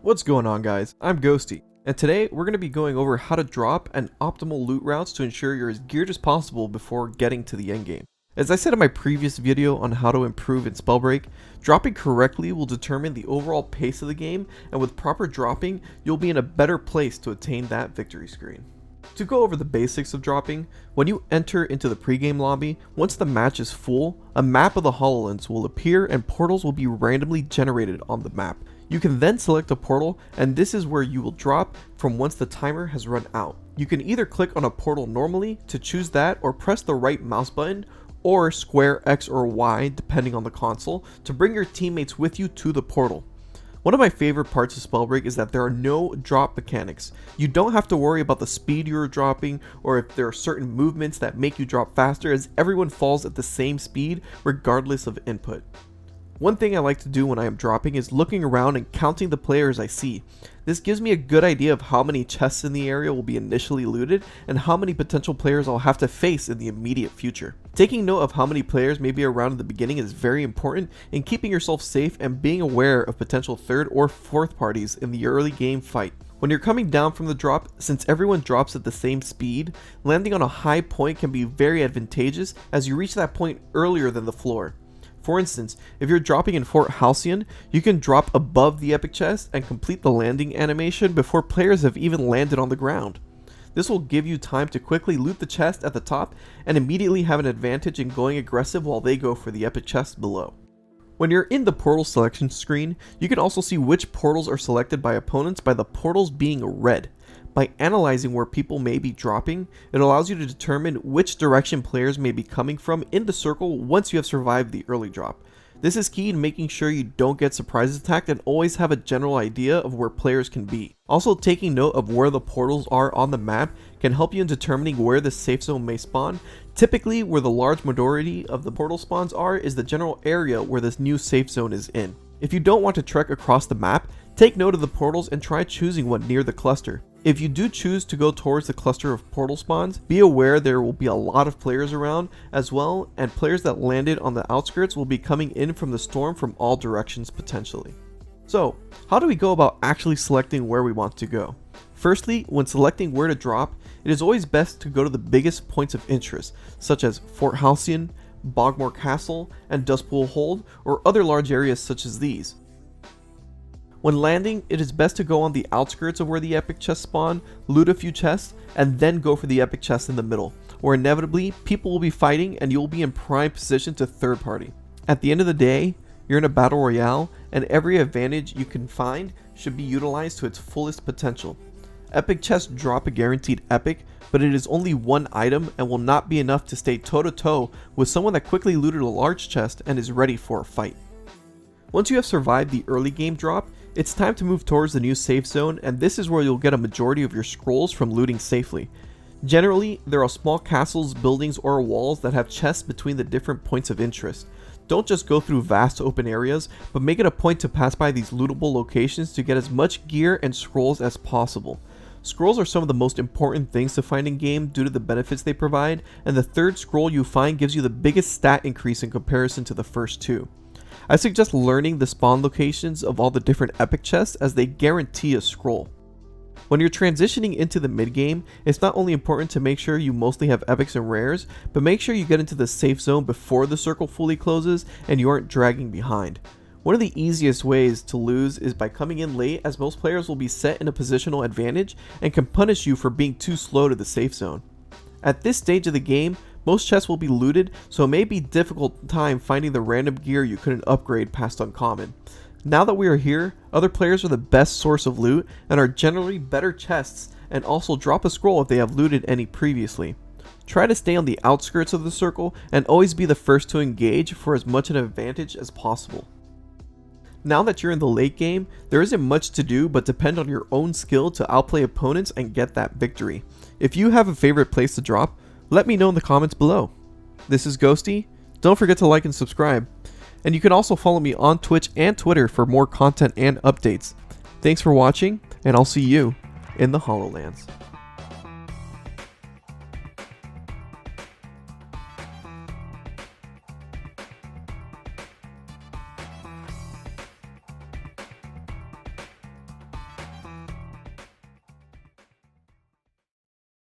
What's going on, guys? I'm Ghosty, and today we're going to be going over how to drop and optimal loot routes to ensure you're as geared as possible before getting to the endgame. As I said in my previous video on how to improve in Spellbreak, dropping correctly will determine the overall pace of the game, and with proper dropping, you'll be in a better place to attain that victory screen. To go over the basics of dropping, when you enter into the pregame lobby, once the match is full, a map of the Hollowlands will appear and portals will be randomly generated on the map. You can then select a portal, and this is where you will drop from once the timer has run out. You can either click on a portal normally to choose that, or press the right mouse button or square X or Y depending on the console to bring your teammates with you to the portal. One of my favorite parts of Spellbreak is that there are no drop mechanics. You don't have to worry about the speed you're dropping or if there are certain movements that make you drop faster, as everyone falls at the same speed regardless of input. One thing I like to do when I am dropping is looking around and counting the players I see. This gives me a good idea of how many chests in the area will be initially looted and how many potential players I'll have to face in the immediate future. Taking note of how many players may be around in the beginning is very important in keeping yourself safe and being aware of potential third or fourth parties in the early game fight. When you're coming down from the drop, since everyone drops at the same speed, landing on a high point can be very advantageous as you reach that point earlier than the floor. For instance, if you're dropping in Fort Halcyon, you can drop above the epic chest and complete the landing animation before players have even landed on the ground. This will give you time to quickly loot the chest at the top and immediately have an advantage in going aggressive while they go for the epic chest below. When you're in the portal selection screen, you can also see which portals are selected by opponents by the portals being red. By analyzing where people may be dropping, it allows you to determine which direction players may be coming from in the circle once you have survived the early drop. This is key in making sure you don't get surprise attacked and always have a general idea of where players can be. Also, taking note of where the portals are on the map can help you in determining where the safe zone may spawn. Typically, where the large majority of the portal spawns are is the general area where this new safe zone is in. If you don't want to trek across the map, take note of the portals and try choosing one near the cluster. If you do choose to go towards the cluster of portal spawns, be aware there will be a lot of players around as well, and players that landed on the outskirts will be coming in from the storm from all directions potentially. So, how do we go about actually selecting where we want to go? Firstly, when selecting where to drop, it is always best to go to the biggest points of interest, such as Fort Halcyon, Bogmore Castle, and Dustpool Hold, or other large areas such as these. When landing, it is best to go on the outskirts of where the epic chests spawn, loot a few chests, and then go for the epic chest in the middle, where inevitably people will be fighting and you'll be in prime position to third party. At the end of the day, you're in a battle royale, and every advantage you can find should be utilized to its fullest potential. Epic chests drop a guaranteed epic, but it is only one item and will not be enough to stay toe to toe with someone that quickly looted a large chest and is ready for a fight. Once you have survived the early game drop, it's time to move towards the new safe zone, and this is where you'll get a majority of your scrolls from looting safely. Generally, there are small castles, buildings, or walls that have chests between the different points of interest. Don't just go through vast open areas, but make it a point to pass by these lootable locations to get as much gear and scrolls as possible. Scrolls are some of the most important things to find in game due to the benefits they provide, and the third scroll you find gives you the biggest stat increase in comparison to the first two. I suggest learning the spawn locations of all the different epic chests as they guarantee a scroll. When you're transitioning into the mid game, it's not only important to make sure you mostly have epics and rares, but make sure you get into the safe zone before the circle fully closes and you aren't dragging behind. One of the easiest ways to lose is by coming in late, as most players will be set in a positional advantage and can punish you for being too slow to the safe zone. At this stage of the game, most chests will be looted, so it may be difficult time finding the random gear you couldn't upgrade past uncommon. Now that we are here, other players are the best source of loot and are generally better chests, and also drop a scroll if they have looted any previously. Try to stay on the outskirts of the circle and always be the first to engage for as much an advantage as possible. Now that you're in the late game, there isn't much to do but depend on your own skill to outplay opponents and get that victory. If you have a favorite place to drop, let me know in the comments below. This is Ghosty. Don't forget to like and subscribe. And you can also follow me on Twitch and Twitter for more content and updates. Thanks for watching, and I'll see you in the Hollowlands.